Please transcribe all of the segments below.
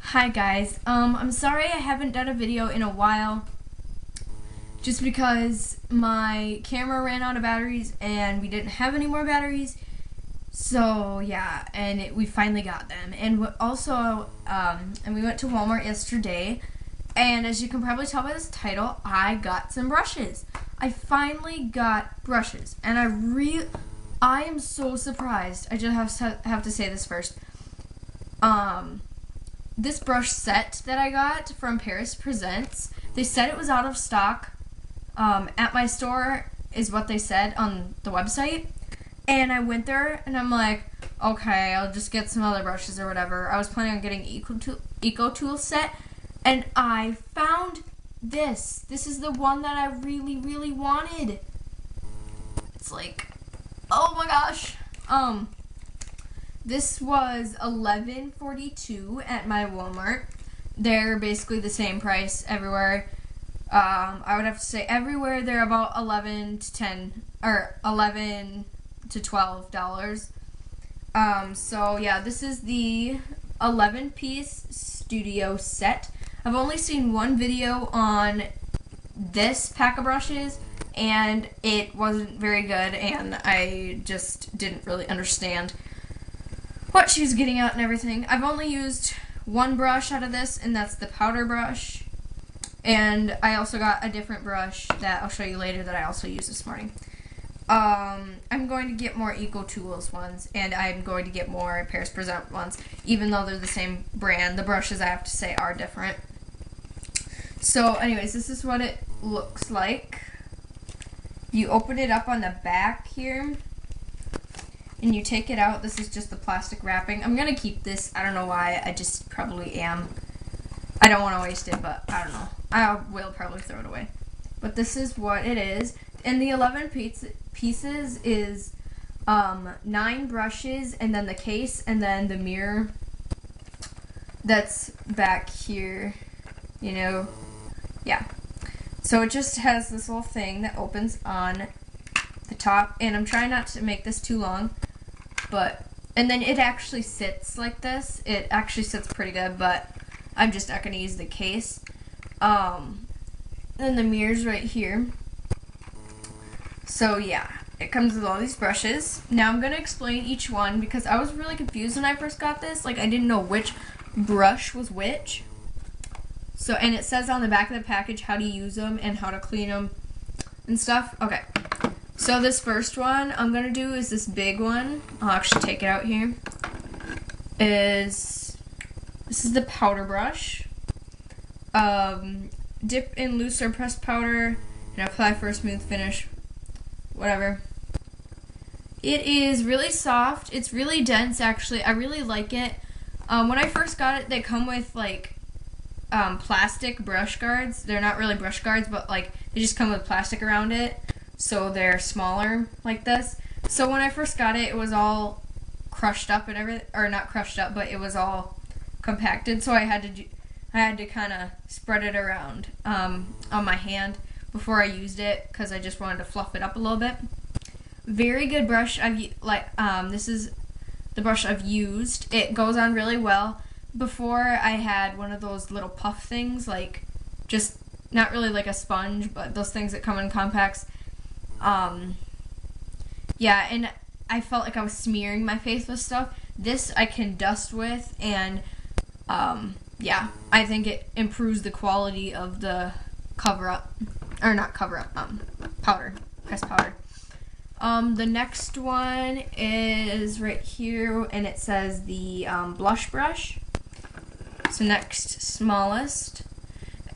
Hi guys, I'm sorry I haven't done a video in a while just because my camera ran out of batteries and we didn't have any more batteries. So yeah, and we finally got them. And and we went to Walmart yesterday, and as you can probably tell by this title, I got some brushes. I finally got brushes, and I am so surprised. I just have to say this first. This brush set that I got from Paris Presents, they said it was out of stock at my store, is what they said on the website. And I went there and I'm like, okay, I'll just get some other brushes or whatever. I was planning on getting EcoTool set, and I found this. This is the one that I really, really wanted. It's like, oh my gosh. This was $11.42 at my Walmart. They're basically the same price everywhere. I would have to say everywhere they're about $11 to $12. So yeah, this is the 11-piece studio set. I've only seen one video on this pack of brushes, and it wasn't very good, and I just didn't really understand what she was getting at and everything. I've only used one brush out of this, and that's the powder brush. And I also got a different brush that I'll show you later that I also used this morning. I'm going to get more EcoTools ones, and I'm going to get more Paris Present ones, even though they're the same brand. The brushes, I have to say, are different. So anyways, this is what it looks like. You open it up on the back here, and you take it out. This is just the plastic wrapping. I'm going to keep this. I don't know why. I just probably am. I don't want to waste it, but I don't know. I will probably throw it away. But this is what it is. And the 11 pieces is 9 brushes, and then the case, and then the mirror that's back here. You know, yeah. So it just has this little thing that opens on the top, and I'm trying not to make this too long. And then it actually sits like this. It actually sits pretty good, but I'm just not going to use the case. Then the mirror's right here. So yeah, it comes with all these brushes. Now I'm going to explain each one because I was really confused when I first got this. Like, I didn't know which brush was which. So, and it says on the back of the package how to use them and how to clean them and stuff. Okay. So this first one I'm going to do is this big one. I'll actually take it out here. This is the powder brush. Dip in loose or pressed powder and apply for a smooth finish. Whatever. It is really soft. It's really dense, actually. I really like it. When I first got it, they come with like plastic brush guards. They're not really brush guards, but like they just come with plastic around it. So they're smaller like this. So when I first got it, it was all crushed up and everything, or not crushed up, but it was all compacted. So I had to kind of spread it around on my hand before I used it because I just wanted to fluff it up a little bit. Very good brush. This is the brush I've used. It goes on really well. Before I had one of those little puff things, like just not really like a sponge, but those things that come in compacts. Yeah, and I felt like I was smearing my face with stuff. This I can dust with, and yeah, I think it improves the quality of the powder, pressed powder. The next one is right here, and it says the blush brush. So next smallest,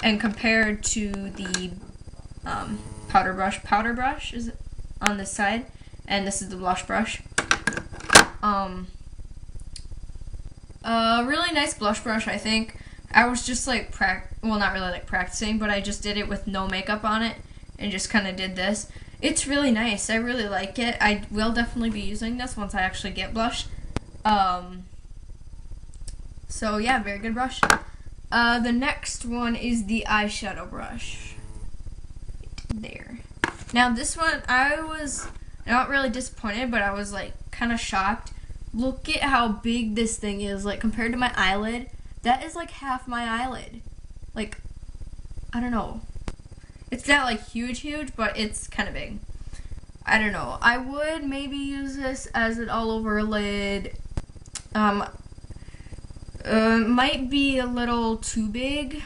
and compared to the powder brush is on this side, and this is the blush brush. Really nice blush brush, I think. I was just like not really like practicing, but I just did it with no makeup on it and just kind of did this. It's really nice. I really like it. I will definitely be using this once I actually get blush. So yeah, very good brush. The next one is the eyeshadow brush. There. Now this one, I was not really disappointed, but I was like kind of shocked. Look at how big this thing is, like compared to my eyelid. that is like half my eyelid. Like, I don't know. It's not like huge, but it's kind of big. I don't know. I would maybe use this as an all over lid. Might be a little too big.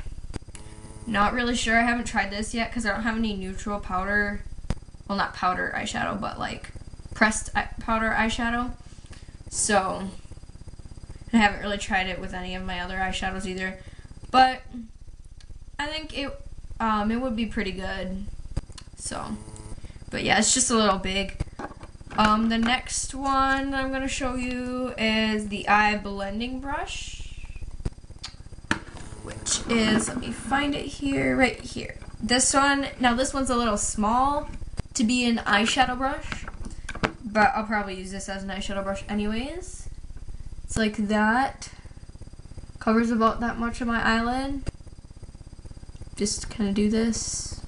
Not really sure. I haven't tried this yet because I don't have any neutral powder. Well, not powder eyeshadow, but like pressed powder eyeshadow. So, I haven't really tried it with any of my other eyeshadows either. But I think it would be pretty good. So, but yeah, it's just a little big. The next one that I'm going to show you is the eye blending brush, which is, let me find it here, right here. This one, now this one's a little small to be an eyeshadow brush, but I'll probably use this as an eyeshadow brush anyways. It's like that. Covers about that much of my eyelid. Just kind of do this.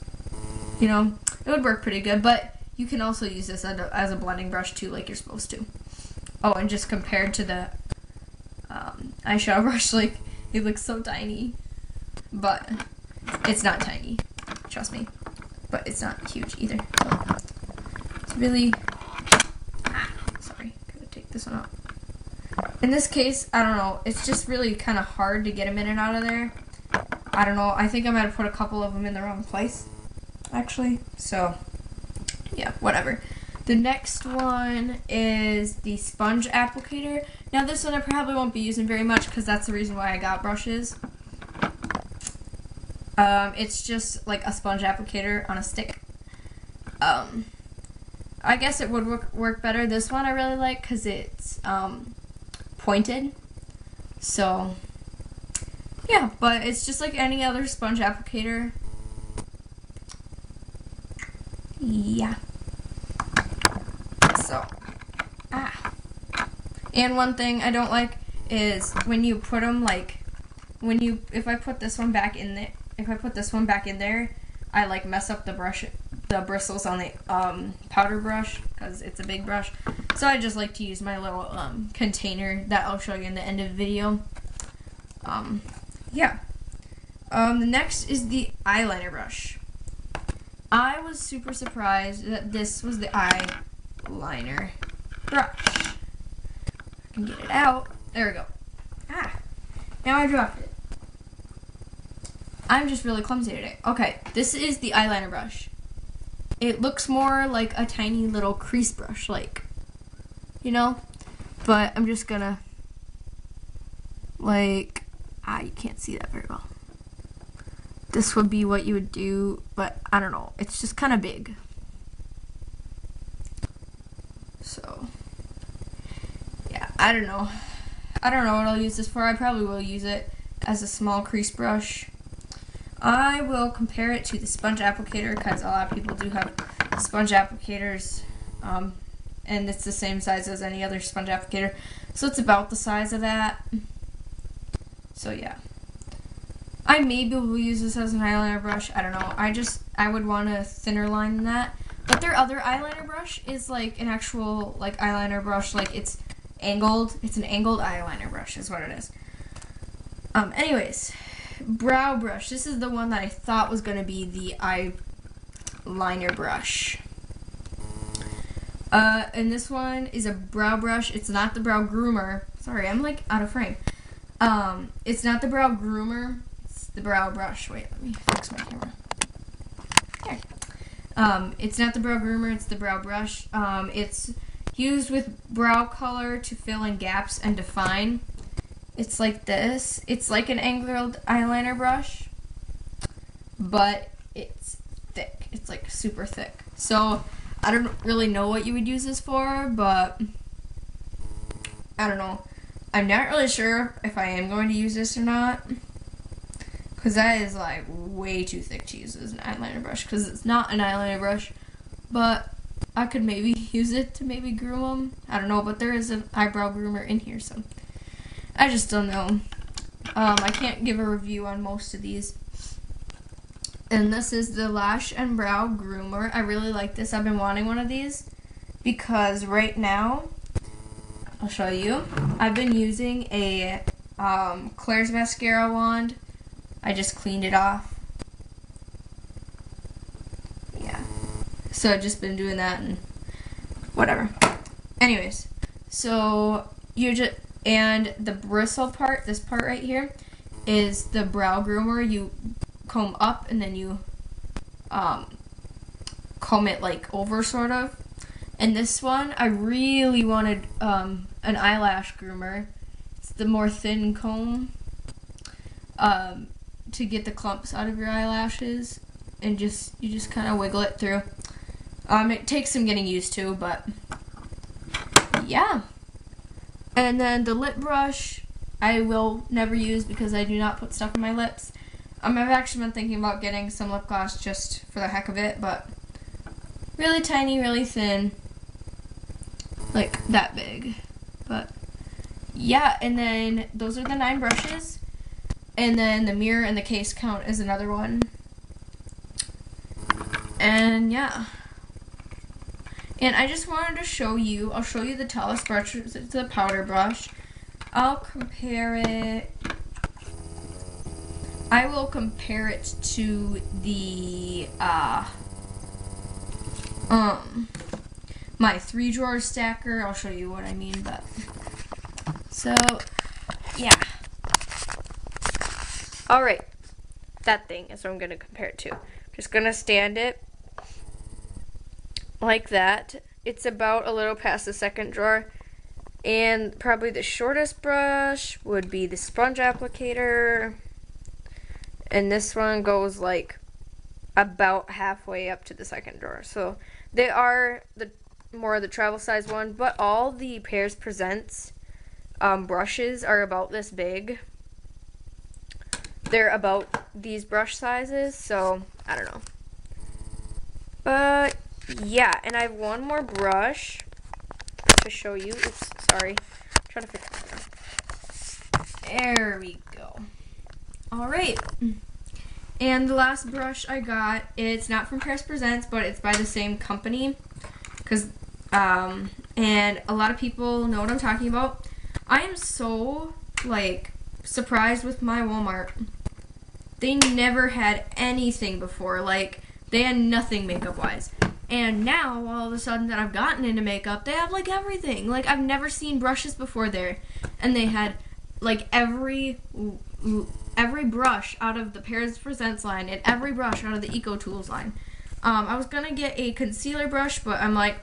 You know, it would work pretty good, but you can also use this as a blending brush too, like you're supposed to. Oh, and just compared to the eyeshadow brush, like, it looks so tiny. But it's not tiny, trust me. But it's not huge either. So it's really, sorry, gotta take this one out. In this case, I don't know, it's just really kind of hard to get them in and out of there. I don't know, I think I might have put a couple of them in the wrong place, actually. So, yeah, whatever. The next one is the sponge applicator. Now this one I probably won't be using very much because that's the reason why I got brushes. It's just like a sponge applicator on a stick. I guess it would work better. This one I really like because it's pointed. So, yeah, but it's just like any other sponge applicator. Yeah. So, and one thing I don't like is when you put them, like, if I put this one back in there, I like mess up the bristles on the powder brush because it's a big brush. So I just like to use my little container that I'll show you in the end of the video. Yeah. The next is the eyeliner brush. I was super surprised that this was the eyeliner brush. I can get it out. There we go. Now I dropped it. I'm just really clumsy today. Okay, this is the eyeliner brush. It looks more like a tiny little crease brush, like, you know? But I'm just gonna, like, you can't see that very well. This would be what you would do, but I don't know. It's just kind of big. So, yeah, I don't know. I don't know what I'll use this for. I probably will use it as a small crease brush. I will compare it to the sponge applicator because a lot of people do have sponge applicators, and it's the same size as any other sponge applicator. So it's about the size of that. So, yeah. I maybe will use this as an eyeliner brush. I don't know. I would want a thinner line than that. But their other eyeliner brush is like an actual like eyeliner brush. Like it's angled. It's an angled eyeliner brush is what it is. Anyways, brow brush. This is the one that I thought was going to be the eyeliner brush. And this one is a brow brush. It's not the brow groomer. Sorry, I'm like out of frame. It's not the brow groomer. The brow brush. Wait, let me fix my camera. There. It's not the brow groomer, it's the brow brush. It's used with brow color to fill in gaps and define. It's like this. It's like an angled eyeliner brush, but it's thick. It's like super thick. So, I don't really know what you would use this for, but I don't know. I'm not really sure if I am going to use this or not. Because that is, like, way too thick to use as an eyeliner brush. Because it's not an eyeliner brush. But I could maybe use it to maybe groom them. I don't know, but there is an eyebrow groomer in here, so I just don't know. I can't give a review on most of these. And this is the Lash and Brow Groomer. I really like this. I've been wanting one of these. Because right now, I'll show you. I've been using a Claire's mascara wand. I just cleaned it off. Yeah. So I've just been doing that and whatever. Anyways, so and the bristle part, this part right here, is the brow groomer. You comb up and then you comb it like over sort of. And this one, I really wanted an eyelash groomer. It's the more thin comb to get the clumps out of your eyelashes, and you just kind of wiggle it through. It takes some getting used to, but yeah. And then the lip brush, I will never use because I do not put stuff on my lips. I've actually been thinking about getting some lip gloss just for the heck of it, but really tiny, really thin, like that big. But yeah, and then those are the 9 brushes, and then the mirror and the case count is another one. And yeah. And I just wanted to show you, I'll show you the tallest brush, it's the powder brush. I will compare it to the, my 3-drawer stacker. I'll show you what I mean, but, so, yeah. Alright, that thing is what I'm going to compare it to. I'm just going to stand it like that. It's about a little past the 2nd drawer, and probably the shortest brush would be the sponge applicator, and this one goes like about halfway up to the 2nd drawer. So they are the more of the travel size one, but all the Pears Presents brushes are about this big. They're about these brush sizes, so I don't know. But yeah, and I have one more brush to show you. Oops, sorry. I'm trying to fix it. There we go. Alright. And the last brush I got, it's not from Pears Presents, but it's by the same company. And a lot of people know what I'm talking about. I am so, like, surprised with my Walmart. They never had anything before. Like, they had nothing makeup-wise. And now, all of a sudden that I've gotten into makeup, they have, like, everything. Like, I've never seen brushes before there. And they had, like, every brush out of the Pears Presents line and every brush out of the EcoTools line. I was going to get a concealer brush, but I'm like,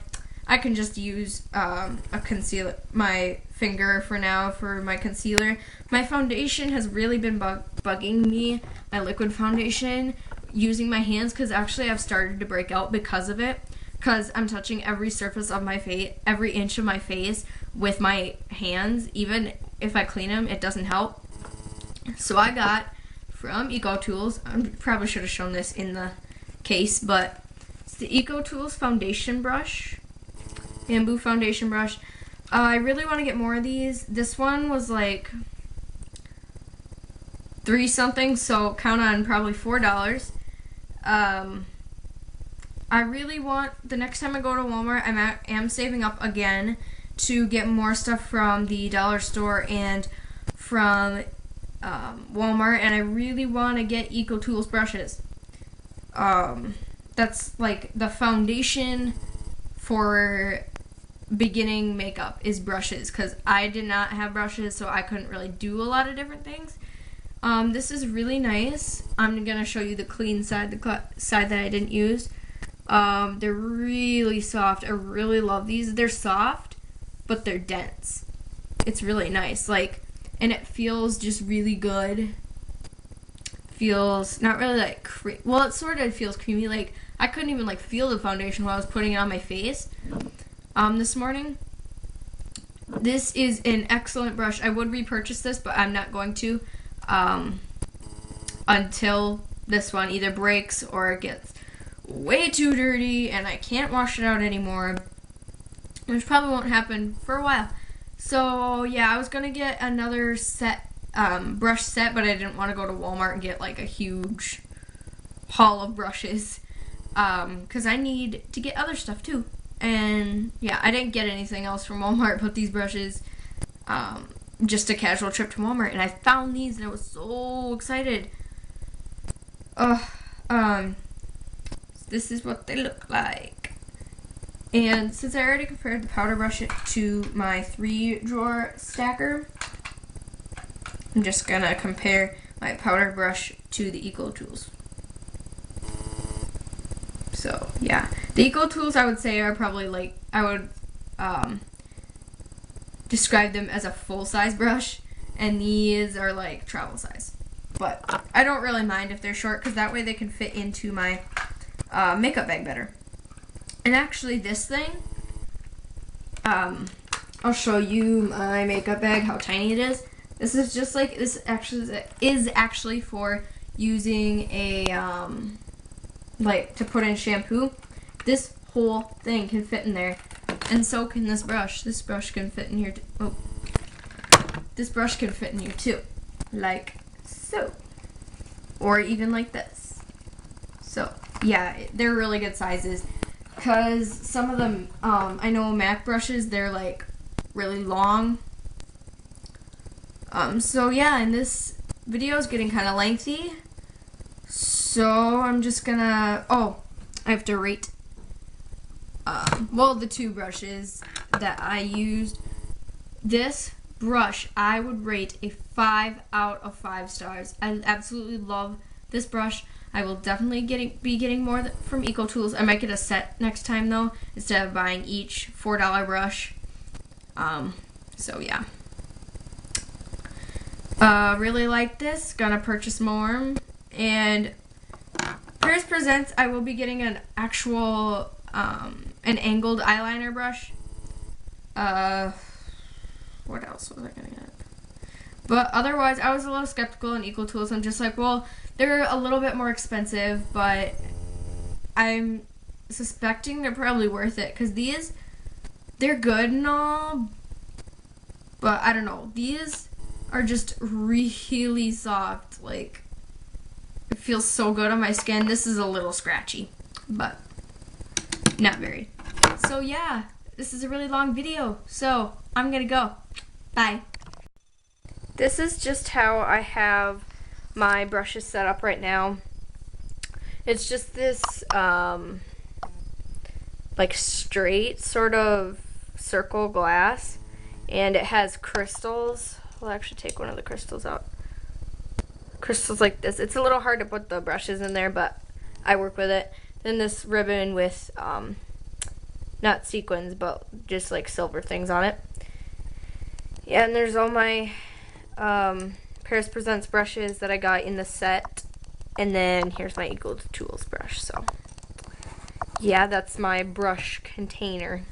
I can just use my finger for now for my concealer. My foundation has really been bugging me, my liquid foundation, using my hands, because actually I've started to break out because of it, because I'm touching every surface of my face, every inch of my face with my hands. Even if I clean them, it doesn't help. So I got from EcoTools, I probably should have shown this in the case, but it's the EcoTools foundation brush, bamboo foundation brush. I really want to get more of these. This one was like $3 something, so count on probably $4. I really want, the next time I go to Walmart, I am saving up again to get more stuff from the dollar store and from Walmart, and I really want to get EcoTools brushes. That's like the foundation for beginning makeup is brushes, because I did not have brushes, so I couldn't really do a lot of different things. This is really nice. I'm going to show you the clean side, the side that I didn't use. They're really soft. I really love these. They're soft, but they're dense. It's really nice. Like, and it feels just really good. Feels not really like well, it sort of feels creamy. Like, I couldn't even like feel the foundation while I was putting it on my face this morning. This is an excellent brush. I would repurchase this, but I'm not going to until this one either breaks or it gets way too dirty and I can't wash it out anymore, which probably won't happen for a while. So yeah, I was gonna get another set, brush set, but I didn't want to go to Walmart and get like a huge haul of brushes, because I need to get other stuff too. And yeah, I didn't get anything else from Walmart but these brushes. just a casual trip to Walmart, and I found these and I was so excited. This is what they look like. And since I already compared the powder brush to my 3-drawer stacker, I'm just gonna compare my powder brush to the EcoTools. So yeah, the EcoTools I would say are probably like, I would describe them as a full-size brush, and these are like travel size. But I don't really mind if they're short, because that way they can fit into my makeup bag better. And actually this thing, I'll show you my makeup bag, how tiny it is. This is just like, this actually is actually for using a, like to put in shampoo. This whole thing can fit in there. And so can this brush. This brush can fit in here. Oh, this brush can fit in here too, like so, or even like this. So yeah, they're really good sizes. Cause some of them, I know MAC brushes, they're like really long. So yeah, and this video is getting kind of lengthy. So I'm just gonna. Oh, I have to rate. Well, the 2 brushes that I used. This brush, I would rate a 5 out of 5 stars. I absolutely love this brush. I will definitely be getting more from EcoTools. I might get a set next time though, instead of buying each $4 brush. So yeah. Really like this. Gonna purchase more. And Paris Presents, I will be getting an actual an angled eyeliner brush. What else was I gonna get? But otherwise, I was a little skeptical on EcoTools. I'm just like, well, they're a little bit more expensive, but I'm suspecting they're probably worth it, because these, they're good and all, but I don't know. These are just really soft. Like, it feels so good on my skin. This is a little scratchy, but not very. So yeah, this is a really long video, so I'm gonna go. Bye. This is just how I have my brushes set up right now. It's just this like straight sort of circle glass, and it has crystals. I'll actually take one of the crystals out. Crystals like this. It's a little hard to put the brushes in there, but I work with it. Then this ribbon with not sequins, but just like silver things on it. Yeah, and there's all my Paris Presents brushes that I got in the set. And then here's my EcoTools brush. So yeah, that's my brush container.